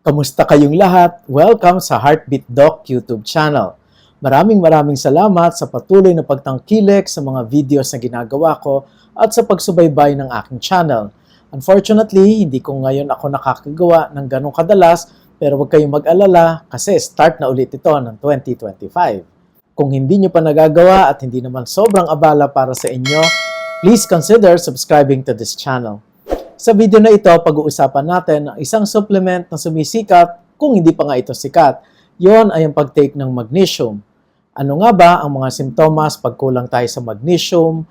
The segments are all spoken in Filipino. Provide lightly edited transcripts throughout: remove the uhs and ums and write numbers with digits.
Kamusta kayong lahat? Welcome sa Heartbeat Doc YouTube channel. Maraming salamat sa patuloy na pagtangkilik sa mga videos na ginagawa ko at sa pagsubaybay ng aking channel. Unfortunately, hindi ko ngayon ako nakakagawa ng ganong kadalas, pero huwag kayong mag-alala kasi start na ulit ito ng 2025. Kung hindi nyo pa nagagawa at hindi naman sobrang abala para sa inyo, please consider subscribing to this channel. Sa video na ito, pag-uusapan natin ang isang supplement na sumisikat kung hindi pa nga ito sikat. Yon ay ang pag-take ng magnesium. Ano nga ba ang mga simptomas pag kulang tayo sa magnesium?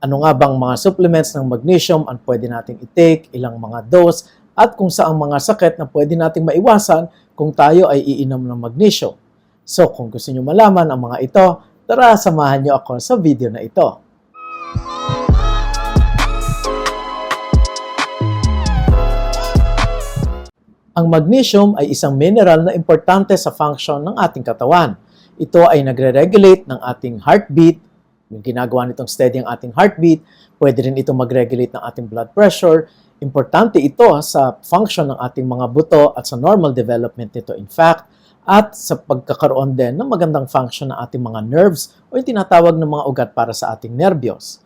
Ano nga bang mga supplements ng magnesium ang pwede nating i-take, ilang mga dose, at kung saang mga sakit na pwede nating maiwasan kung tayo ay iinom ng magnesium. So kung gusto nyo malaman ang mga ito, tara samahan nyo ako sa video na ito. Ang magnesium ay isang mineral na importante sa function ng ating katawan. Ito ay nagre-regulate ng ating heartbeat. Yung ginagawa nitong steady ang ating heartbeat. Pwede rin ito mag-regulate ng ating blood pressure. Importante ito sa function ng ating mga buto at sa normal development nito in fact, at sa pagkakaroon din ng magandang function ng ating mga nerves o yung tinatawag ng mga ugat para sa ating nerbiyos.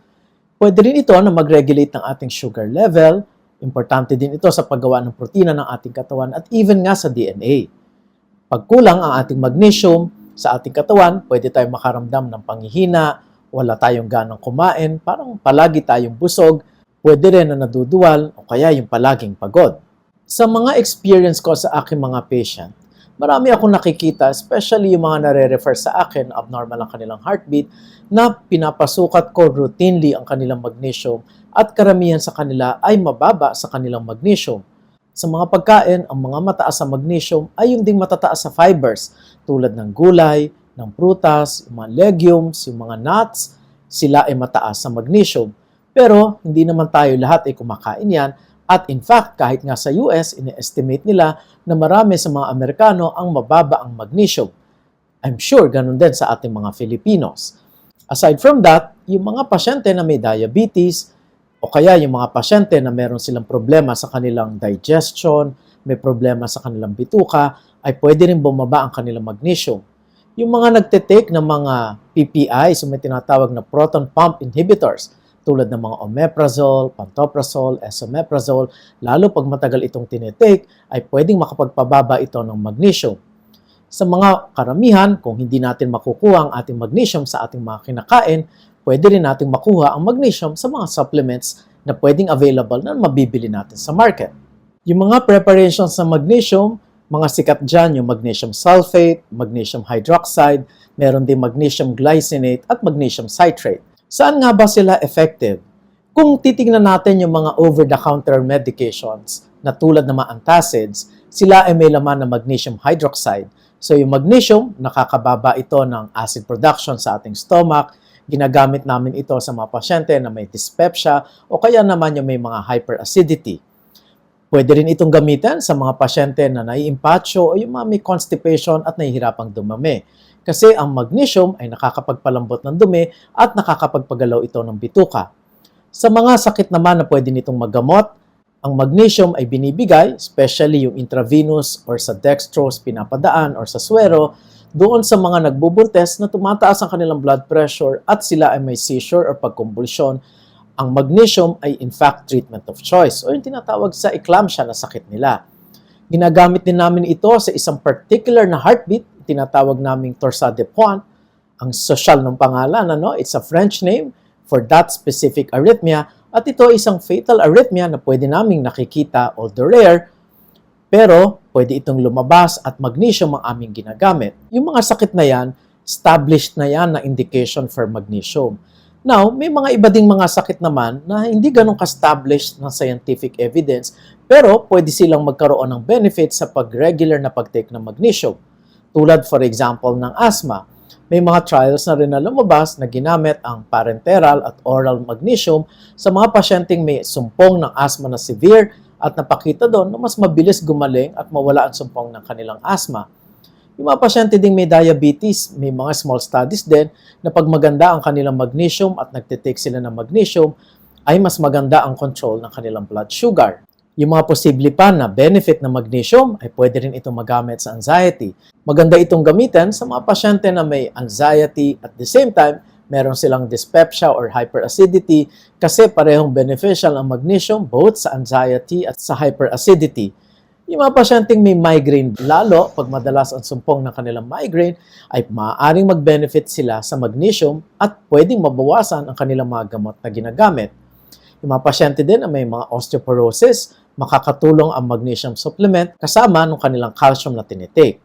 Pwede rin ito na mag-regulate ng ating sugar level. Importante din ito sa paggawa ng protina ng ating katawan at even nga sa DNA. Pag kulang ang ating magnesium sa ating katawan, pwede tayong makaramdam ng panghihina, wala tayong ganang kumain, parang palagi tayong busog, pwede rin na naduduwal o kaya yung palaging pagod. Sa mga experience ko sa aking mga patient, marami akong nakikita, especially yung mga nare-refer sa akin, abnormal ang kanilang heartbeat, na pinapasukat ko routinely ang kanilang magnesium at karamihan sa kanila ay mababa sa kanilang magnesium. Sa mga pagkain, ang mga mataas sa magnesium ay yung ding matataas sa fibers tulad ng gulay, ng prutas, yung mga legumes, yung mga nuts, sila ay mataas sa magnesium. Pero hindi naman tayo lahat ay kumakain yan at in fact, kahit nga sa US, ine-estimate nila na marami sa mga Amerikano ang mababa ang magnesium. I'm sure ganun din sa ating mga Filipinos. Aside from that, yung mga pasyente na may diabetes, o kaya yung mga pasyente na meron silang problema sa kanilang digestion, may problema sa kanilang bituka, ay pwede rin bumaba ang kanilang magnesium. Yung mga nagtitake ng mga PPIs, yung may tinatawag na proton pump inhibitors, tulad ng mga omeprazole, pantoprazole, esomeprazole, lalo pag matagal itong tinitake, ay pwedeng makapagpababa ito ng magnesium. Sa mga karamihan, kung hindi natin makukuha ang ating magnesium sa ating mga kinakain, pwede rin natin makuha ang magnesium sa mga supplements na pwedeng available na mabibili natin sa market. Yung mga preparations ng magnesium, mga sikat dyan yung magnesium sulfate, magnesium hydroxide, meron din magnesium glycinate at magnesium citrate. Saan nga ba sila effective? Kung titingnan natin yung mga over-the-counter medications na tulad ng mga antacids, sila ay may laman ng magnesium hydroxide. So yung magnesium, nakakababa ito ng acid production sa ating stomach. Ginagamit namin ito sa mga pasyente na may dyspepsia o kaya naman yung may mga hyperacidity. Pwede rin itong gamitin sa mga pasyente na naiimpatyo o yung mga may constipation at nahihirapang dumami. Kasi ang magnesium ay nakakapagpalambot ng dumi at nakakapagpagalaw ito ng bituka. Sa mga sakit naman na pwede nitong magamot, ang magnesium ay binibigay, especially yung intravenous or sa dextrose pinapadaan or sa suero, doon sa mga nagbubuntes na tumataas ang kanilang blood pressure at sila ay may seizure or pagkumbulsyon. Ang magnesium ay in fact treatment of choice o yung tinatawag sa eclampsia na sakit nila. Ginagamit din namin ito sa isang particular na heartbeat, tinatawag naming torsade de pointe. Ang social ng pangalan, it's a French name for that specific arrhythmia at ito ay isang fatal arrhythmia na pwede naming nakikita although rare, pero pwede itong lumabas at magnesium ang aming ginagamit. Yung mga sakit na yan, established na yan na indication for magnesium. Now, may mga iba ding mga sakit naman na hindi ganun ka-established ng scientific evidence, pero pwede silang magkaroon ng benefit sa pag-regular na pag-take ng magnesium. Tulad for example ng asthma. May mga trials na rin na lumabas na ginamit ang parenteral at oral magnesium sa mga pasyenteng may sumpong ng asthma na severe at napakita doon na mas mabilis gumaling at mawala ang sumpong ng kanilang asthma. Yung mga pasyente ding may diabetes, may mga small studies din na pag maganda ang kanilang magnesium at nagtitake sila ng magnesium, ay mas maganda ang control ng kanilang blood sugar. Yung mga posible pa na benefit ng magnesium ay pwede rin itong magamit sa anxiety. Maganda itong gamitin sa mga pasyente na may anxiety at the same time, meron silang dyspepsia or hyperacidity kasi parehong beneficial ang magnesium both sa anxiety at sa hyperacidity. Yung mga pasyenteng may migraine, lalo pag madalas ang sumpong ng kanilang migraine, ay maaaring mag-benefit sila sa magnesium at pwedeng mabawasan ang kanilang mga gamot na ginagamit. Yung mga pasyente din na may mga osteoporosis, makakatulong ang magnesium supplement kasama ng kanilang calcium na tinitake.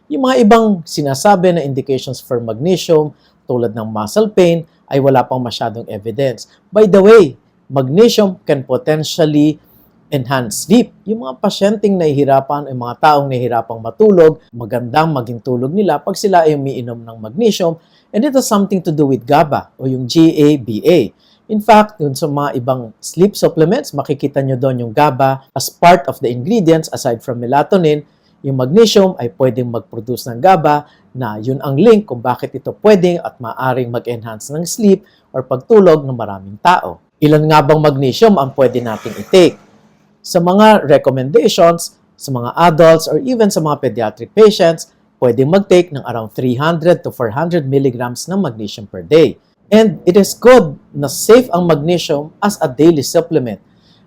Yung mga ibang sinasabi na indications for magnesium tulad ng muscle pain ay wala pang masyadong evidence. By the way, magnesium can potentially enhance sleep. Yung mga pasyenteng nahihirapan, yung mga taong nahihirapang matulog, magandang maging tulog nila pag sila ay umiinom ng magnesium, and it has something to do with GABA o yung GABA. In fact, dun sa mga ibang sleep supplements, makikita nyo doon yung GABA as part of the ingredients aside from melatonin. Yung magnesium ay pwedeng mag-produce ng GABA na yun ang link kung bakit ito pwedeng at maaring mag-enhance ng sleep or pagtulog ng maraming tao. Ilan nga bang magnesium ang pwede nating i-take? Sa mga recommendations, sa mga adults or even sa mga pediatric patients, pwedeng mag-take ng around 300 to 400 milligrams ng magnesium per day. And it is good na safe ang magnesium as a daily supplement.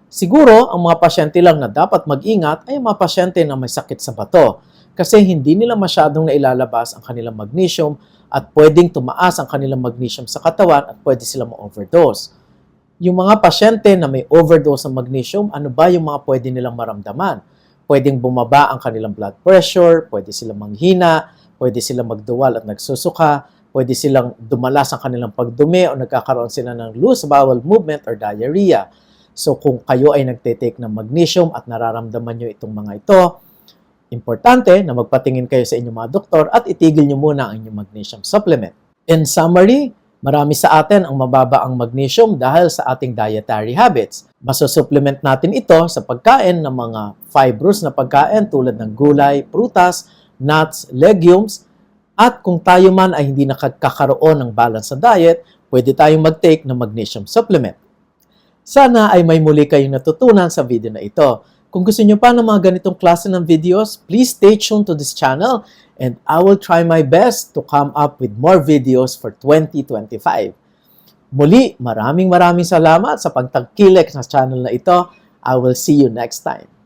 Siguro, ang mga pasyente lang na dapat mag-ingat ay ang mga pasyente na may sakit sa bato kasi hindi nila masyadong nailalabas ang kanilang magnesium at pwedeng tumaas ang kanilang magnesium sa katawan at pwede sila ma-overdose. Yung mga pasyente na may overdose ng magnesium, ano ba yung mga pwede nilang maramdaman? Pwedeng bumaba ang kanilang blood pressure, pwede silang manghina, pwede silang magduwal at nagsusuka, pwede silang dumalas ang kanilang pagdumi o nagkakaroon sila ng loose bowel movement or diarrhea. So kung kayo ay nagtitake ng magnesium at nararamdaman nyo itong mga ito, importante na magpatingin kayo sa inyong mga doktor at itigil nyo muna ang inyong magnesium supplement. In summary, marami sa atin ang mababa ang magnesium dahil sa ating dietary habits. Masosupplement natin ito sa pagkain ng mga fibrous na pagkain tulad ng gulay, prutas, nuts, legumes. At kung tayo man ay hindi nakakaroon ng balance sa diet, pwede tayong mag-take ng magnesium supplement. Sana ay may muli kayong natutunan sa video na ito. Kung gusto nyo pa ng mga ganitong klase ng videos, please stay tuned to this channel and I will try my best to come up with more videos for 2025. Muli, maraming salamat sa pagtangkilik sa channel na ito. I will see you next time.